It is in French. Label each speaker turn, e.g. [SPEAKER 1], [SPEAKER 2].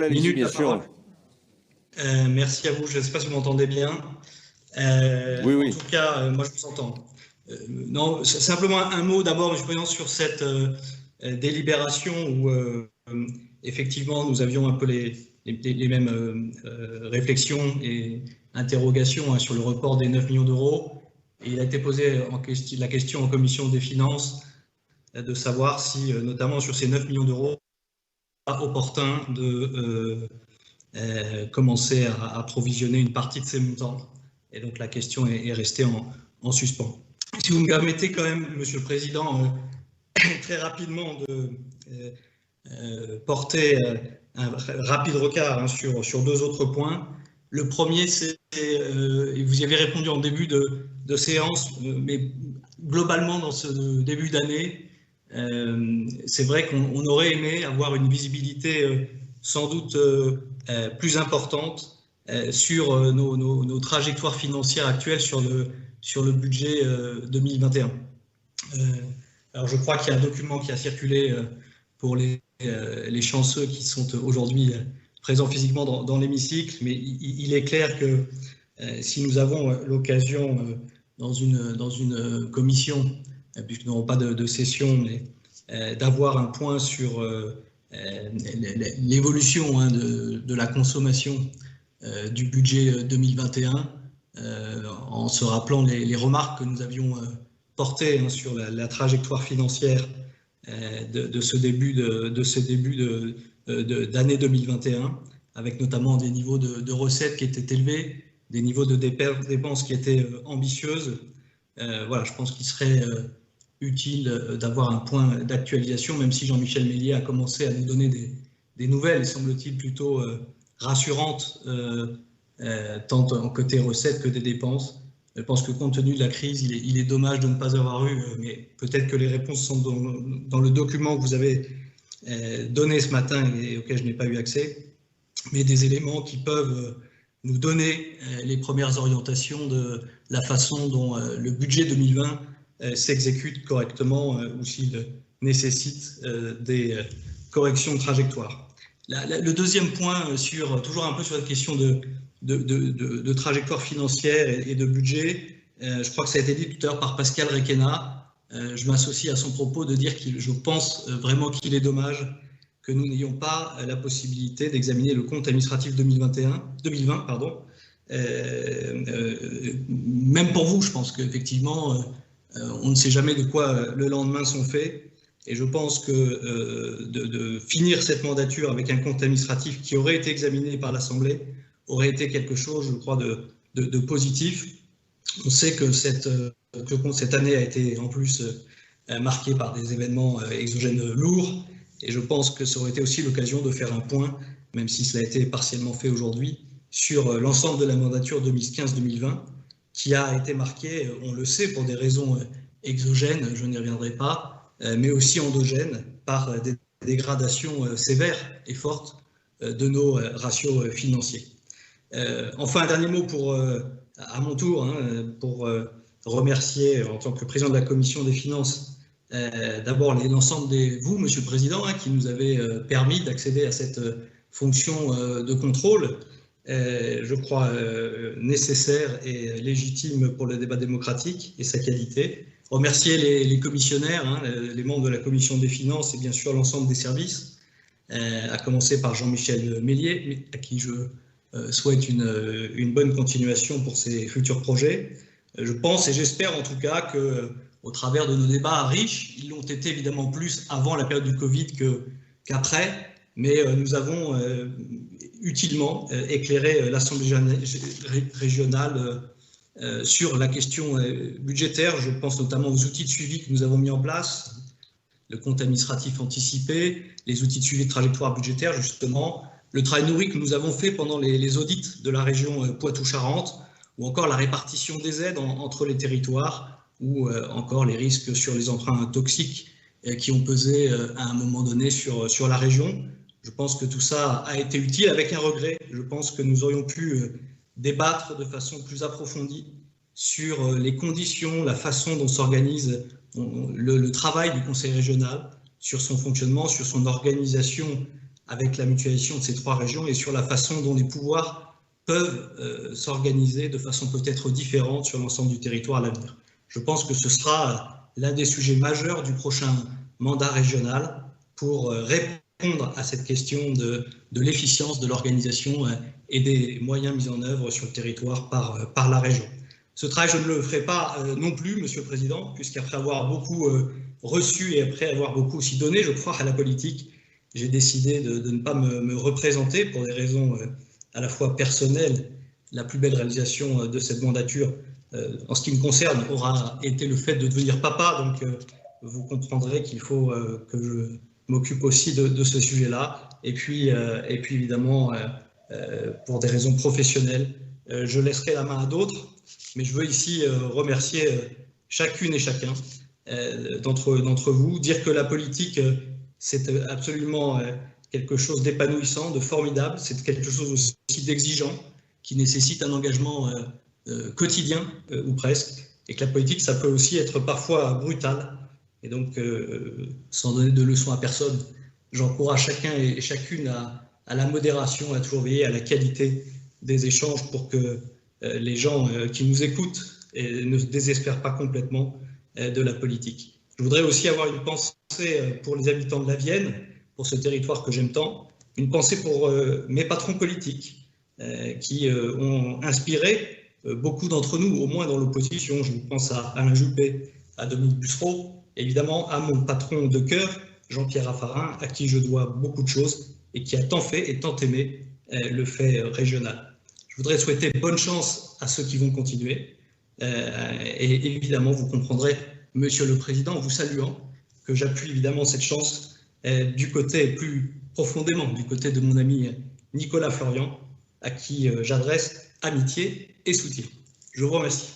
[SPEAKER 1] Allez-y, bien sûr.
[SPEAKER 2] Merci à vous. Je ne sais pas si vous m'entendez bien.
[SPEAKER 1] Oui.
[SPEAKER 2] En tout cas, moi, je vous entends. Non, simplement un mot d'abord, Monsieur le Président, sur cette délibération où effectivement nous avions un peu les mêmes réflexions et interrogations sur le report des 9 millions d'euros. Et il a été posé la question en commission des finances de savoir si, notamment sur ces 9 millions d'euros, opportun de commencer à provisionner une partie de ces montants. Et donc la question est restée en suspens. Si vous me permettez quand même, Monsieur le Président, très rapidement de porter un rapide regard sur deux autres points. Le premier, c'est, et vous y avez répondu en début de séance, mais globalement dans ce début d'année, c'est vrai qu'on aurait aimé avoir une visibilité sans doute plus importante sur nos trajectoires financières actuelles sur le budget 2021. Alors je crois qu'il y a un document qui a circulé pour les chanceux qui sont aujourd'hui présents physiquement dans l'hémicycle, mais il est clair que si nous avons l'occasion dans une commission, puisque nous n'aurons pas de session, mais d'avoir un point sur l'évolution de la consommation du budget 2021, en se rappelant les remarques que nous avions portées sur la trajectoire financière de ce début d'année 2021, avec notamment des niveaux de recettes qui étaient élevés, des niveaux de dépenses qui étaient ambitieuses. Voilà, je pense qu'il serait utile d'avoir un point d'actualisation, même si Jean-Michel Méliès a commencé à nous donner des nouvelles, semble-t-il, plutôt rassurantes, tant en côté recettes que des dépenses. Je pense que compte tenu de la crise, il est dommage de ne pas avoir eu, mais peut-être que les réponses sont dans le document que vous avez donné ce matin et auquel je n'ai pas eu accès, mais des éléments qui peuvent nous donner les premières orientations de la façon dont le budget 2020 s'exécute correctement ou s'il nécessite des corrections de trajectoire. Le deuxième point, toujours un peu sur la question de trajectoire financière et de budget, je crois que ça a été dit tout à l'heure par Pascal Requena. Je m'associe à son propos de dire que je pense vraiment qu'il est dommage que nous n'ayons pas la possibilité d'examiner le compte administratif 2020, même pour vous, je pense qu'effectivement, on ne sait jamais de quoi le lendemain sont faits. Et je pense que de finir cette mandature avec un compte administratif qui aurait été examiné par l'Assemblée aurait été quelque chose, je crois, de positif. On sait que cette année a été en plus marquée par des événements exogènes lourds. Et je pense que ça aurait été aussi l'occasion de faire un point, même si cela a été partiellement fait aujourd'hui, sur l'ensemble de la mandature 2015-2020, qui a été marquée, on le sait, pour des raisons exogènes, je n'y reviendrai pas, mais aussi endogènes, par des dégradations sévères et fortes de nos ratios financiers. Enfin, un dernier mot à mon tour, pour remercier en tant que président de la Commission des finances, d'abord l'ensemble vous, Monsieur le Président, qui nous avez permis d'accéder à cette fonction de contrôle, je crois nécessaire et légitime pour le débat démocratique et sa qualité. Remercier les commissionnaires, les membres de la Commission des finances et bien sûr l'ensemble des services, à commencer par Jean-Michel Méliès, à qui je souhaite une bonne continuation pour ses futurs projets. Je pense et j'espère en tout cas qu'au travers de nos débats riches, ils l'ont été évidemment plus avant la période du Covid qu'après, mais nous avons utilement éclairé l'Assemblée régionale sur la question budgétaire. Je pense notamment aux outils de suivi que nous avons mis en place, le compte administratif anticipé, les outils de suivi de trajectoire budgétaire, justement, le travail nourri que nous avons fait pendant les audits de la région Poitou-Charentes, ou encore la répartition des aides entre les territoires, ou encore les risques sur les emprunts toxiques qui ont pesé à un moment donné sur la région. Je pense que tout ça a été utile, avec un regret. Je pense que nous aurions pu débattre de façon plus approfondie sur les conditions, la façon dont s'organise le travail du Conseil régional, sur son fonctionnement, sur son organisation avec la mutualisation de ces 3 régions et sur la façon dont les pouvoirs peuvent s'organiser de façon peut-être différente sur l'ensemble du territoire à l'avenir. Je pense que ce sera l'un des sujets majeurs du prochain mandat régional pour répondre à cette question de l'efficience de l'organisation et des moyens mis en œuvre sur le territoire par la région. Ce travail, je ne le ferai pas non plus, Monsieur le Président, puisqu'après avoir beaucoup reçu et après avoir beaucoup aussi donné, je crois, à la politique, j'ai décidé de ne pas me représenter pour des raisons à la fois personnelles. La plus belle réalisation de cette mandature, en ce qui me concerne, aura été le fait de devenir papa. Donc, vous comprendrez qu'il faut que je m'occupe aussi de ce sujet-là. Et puis évidemment, pour des raisons professionnelles, je laisserai la main à d'autres. Mais je veux ici remercier chacune et chacun d'entre vous, dire que la politique, c'est absolument quelque chose d'épanouissant, de formidable, c'est quelque chose aussi d'exigeant, qui nécessite un engagement quotidien, ou presque, et que la politique, ça peut aussi être parfois brutal. Et donc, sans donner de leçons à personne, j'encourage chacun et chacune à la modération, à toujours veiller à la qualité des échanges pour que les gens qui nous écoutent ne se désespèrent pas complètement de la politique. Je voudrais aussi avoir une pensée pour les habitants de la Vienne, pour ce territoire que j'aime tant, une pensée pour mes patrons politiques qui ont inspiré beaucoup d'entre nous, au moins dans l'opposition. Je pense à Alain Juppé, à Dominique Bussereau, évidemment à mon patron de cœur, Jean-Pierre Raffarin, à qui je dois beaucoup de choses et qui a tant fait et tant aimé le fait régional. Je voudrais souhaiter bonne chance à ceux qui vont continuer. Et évidemment, vous comprendrez, Monsieur le Président, en vous saluant, que j'appuie évidemment cette chance du côté plus profondément, du côté de mon ami Nicolas Florian, à qui j'adresse amitié et soutien. Je vous remercie.